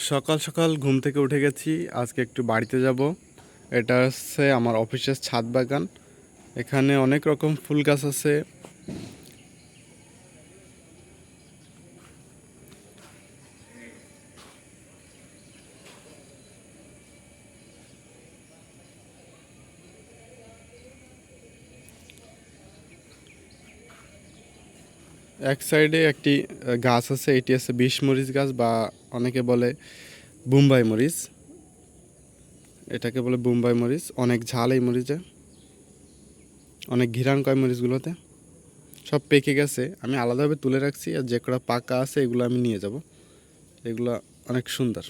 সকাল সকাল ঘুম থেকে উঠে গেছি। আজকে একটু বাড়িতে যাব। এটা হচ্ছে আমার অফিসের ছাদ বাগান। এখানে অনেক রকম ফুল গাছ আছে। এক সাইডে একটি গাছ আছে, এটি আছে বিশমরিচ গাছ বা অনেকে বলে বোম্বাই মরিচ। এটাকে বলে বোম্বাই মরিচ। অনেক ঝাল এই মরিচে, অনেক ঘিরান কয় মরিচগুলোতে। সব পেকে গেছে, আমি আলাদাভাবে তুলে রাখছি, আর যে কটা পাকা আছে এগুলো আমি নিয়ে যাব। এগুলো অনেক সুন্দর।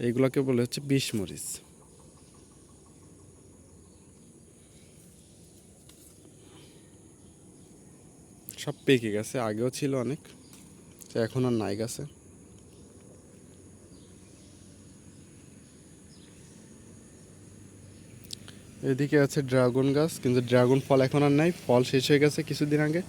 এইগুলোকে বলে হচ্ছে বিশমরিচ। সব পেকে গেছে, আগেও ছিল অনেক, তো এখন আর নাই গাছে। এদিকে আছে ড্রাগন গাছ, কিন্তু ড্রাগন ফল এখন আর নাই, ফল শেষ হয়ে গেছে কিছুদিন আগে।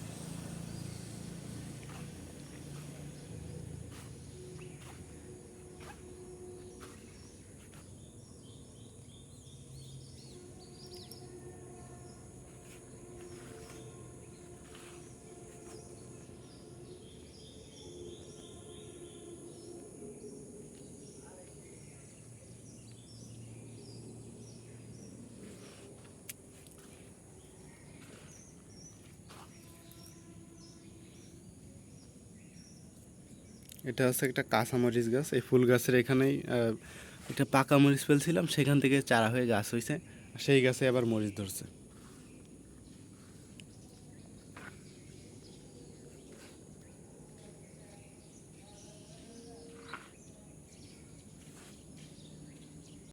এটা হচ্ছে একটা কাঁচামরিচ গাছ। এই ফুল গাছের এখানেই একটা পাকা মরিচ ফেলছিলাম, সেখান থেকে চারা হয়ে গাছ হয়েছে, সেই গাছে আবার মরিচ ধরছে।